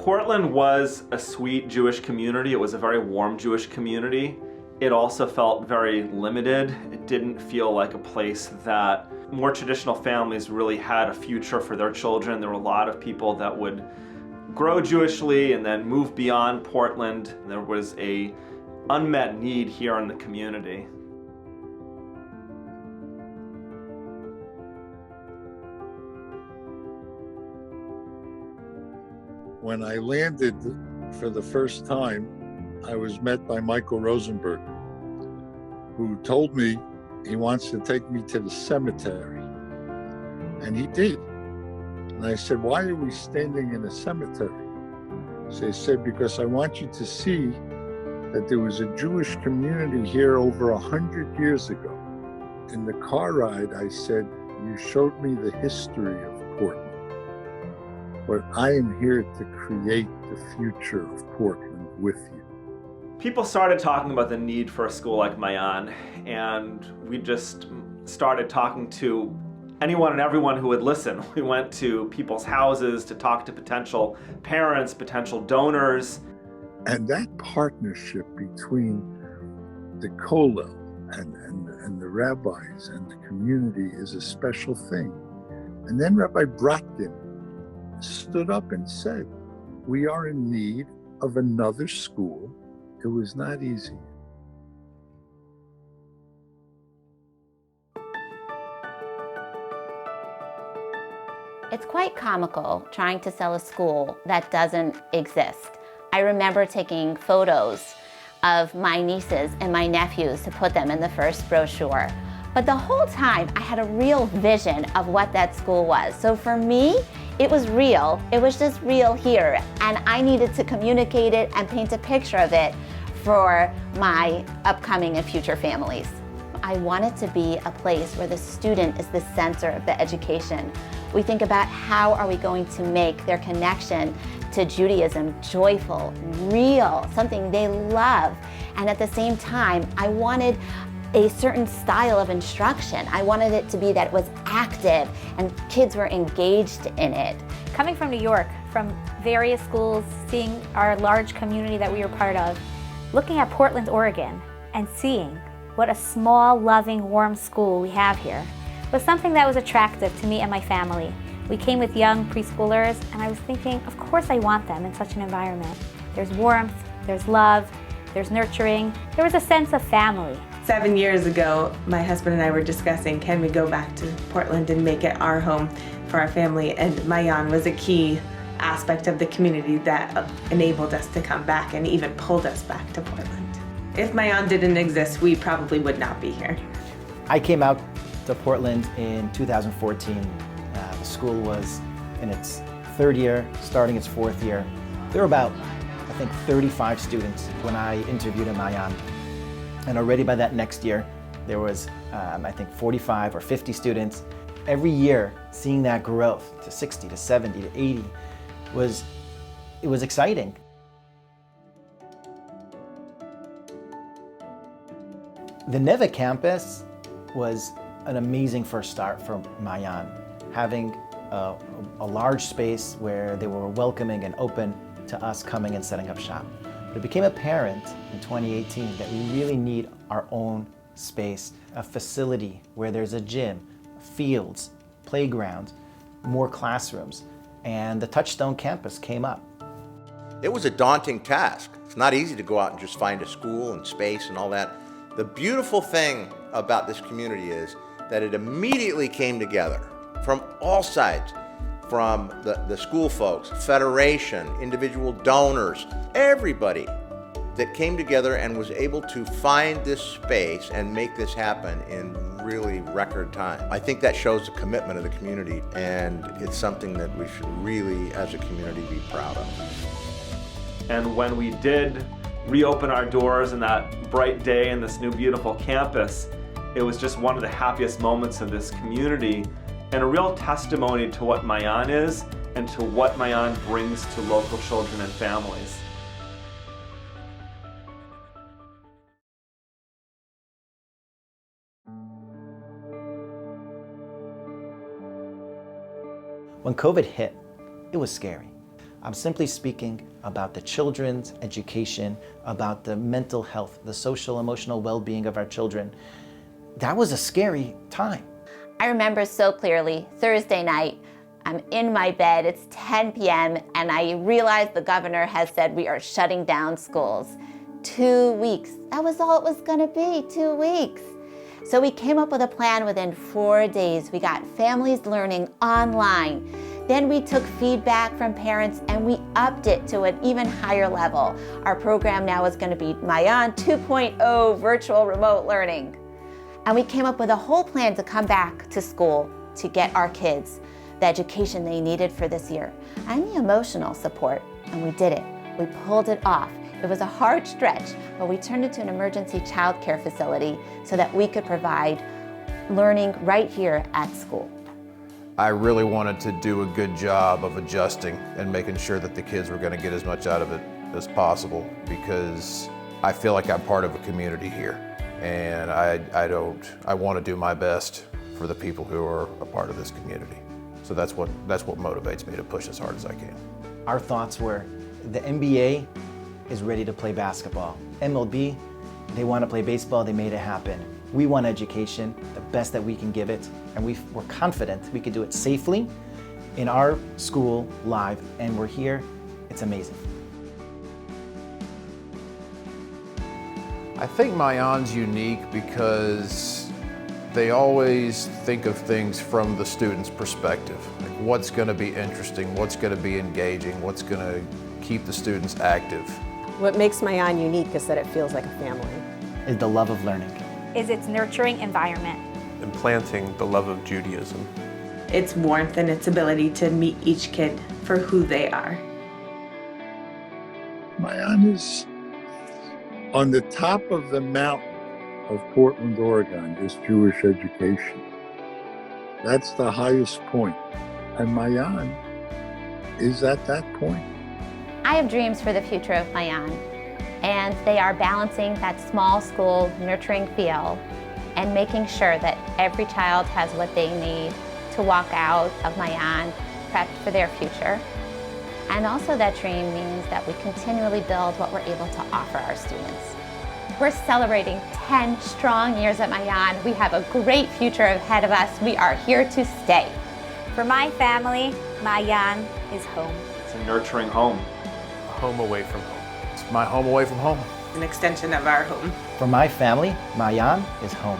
Portland was a sweet Jewish community. It was a very warm Jewish community. It also felt very limited. It didn't feel like a place that more traditional families really had a future for their children. There were a lot of people that would grow Jewishly and then move beyond Portland. There was a unmet need here in the community. When I landed for the first time, I was met by Michael Rosenberg, who told me he wants to take me to the cemetery. And he did. And I said, why are we standing in a cemetery? So he said, because I want you to see that there was a Jewish community here over 100 years ago. In the car ride, I said, you showed me the history of Portland. But I am here to create the future of Portland with you. People started talking about the need for a school like Maayan, and we just started talking to anyone and everyone who would listen. We went to people's houses to talk to potential parents, potential donors. And that partnership between the kollel and the rabbis and the community is a special thing. And then Rabbi Bratkin stood up and said, we are in need of another school. It was not easy. It's quite comical trying to sell a school that doesn't exist. I remember taking photos of my nieces and my nephews to put them in the first brochure. But the whole time I had a real vision of what that school was. So for me, it was real. It was just real here. And I needed to communicate it and paint a picture of it for my upcoming and future families. I want it to be a place where the student is the center of the education. We think about how are we going to make their connection to Judaism joyful, real, something they love. And at the same time, I wanted a certain style of instruction. I wanted it to be that it was active and kids were engaged in it. Coming from New York, from various schools, seeing our large community that we were part of, looking at Portland, Oregon, and seeing what a small, loving, warm school we have here was something that was attractive to me and my family. We came with young preschoolers, and I was thinking, of course I want them in such an environment. There's warmth, there's love, there's nurturing. There was a sense of family. 7 years ago, my husband and I were discussing, can we go back to Portland and make it our home for our family? And Maayan was a key aspect of the community that enabled us to come back and even pulled us back to Portland. If Maayan didn't exist, we probably would not be here. I came out to Portland in 2014. The school was in its third year, starting its fourth year. There were about, I think, 35 students when I interviewed at Maayan. And already by that next year, there was, I think, 45 or 50 students. Every year, seeing that growth to 60 to 70 to 80 was exciting. The Neve campus was an amazing first start for Maayan, having a large space where they were welcoming and open to us coming and setting up shop. But it became apparent in 2018 that we really need our own space, a facility where there's a gym, fields, playgrounds, more classrooms, and the Touchstone campus came up. It was a daunting task. It's not easy to go out and just find a school and space and all that. The beautiful thing about this community is that it immediately came together from all sides, from the school folks, federation, individual donors, everybody that came together and was able to find this space and make this happen in really record time. I think that shows the commitment of the community, and it's something that we should really, as a community, be proud of. And when we did reopen our doors on that bright day in this new beautiful campus, it was just one of the happiest moments of this community and a real testimony to what Maayan is and to what Maayan brings to local children and families. When COVID hit, it was scary. I'm simply speaking about the children's education, about the mental health, the social, emotional well-being of our children. That was a scary time. I remember so clearly, Thursday night, I'm in my bed, it's 10 p.m., and I realized the governor has said we are shutting down schools. 2 weeks, that was all it was gonna be, 2 weeks. So we came up with a plan within 4 days. We got families learning online. Then we took feedback from parents and we upped it to an even higher level. Our program now is gonna be Maayan 2.0 virtual remote learning. And we came up with a whole plan to come back to school to get our kids the education they needed for this year and the emotional support, and we did it. We pulled it off. It was a hard stretch, but we turned it to an emergency child care facility so that we could provide learning right here at school. I really wanted to do a good job of adjusting and making sure that the kids were going to get as much out of it as possible, because I feel like I'm part of a community here, and I want to do my best for the people who are a part of this community. So that's what motivates me to push as hard as I can. Our thoughts were, the NBA is ready to play basketball. MLB, they want to play baseball, they made it happen. We want education, the best that we can give it, and we're confident we could do it safely in our school live, and we're here. It's amazing. I think Maayan's unique because they always think of things from the student's perspective. Like, what's going to be interesting, what's going to be engaging, what's going to keep the students active. What makes Maayan unique is that it feels like a family. Is the love of learning. Is its nurturing environment. Implanting the love of Judaism. Its warmth and its ability to meet each kid for who they are. Maayan is on the top of the mountain of Portland, Oregon, this Jewish education. That's the highest point. And Maayan is at that point. I have dreams for the future of Maayan, and they are balancing that small school nurturing feel and making sure that every child has what they need to walk out of Maayan prepped for their future. And also that dream means that we continually build what we're able to offer our students. We're celebrating 10 strong years at Maayan. We have a great future ahead of us. We are here to stay. For my family, Maayan is home. It's a nurturing home. A home away from home. It's my home away from home. An extension of our home. For my family, Maayan is home.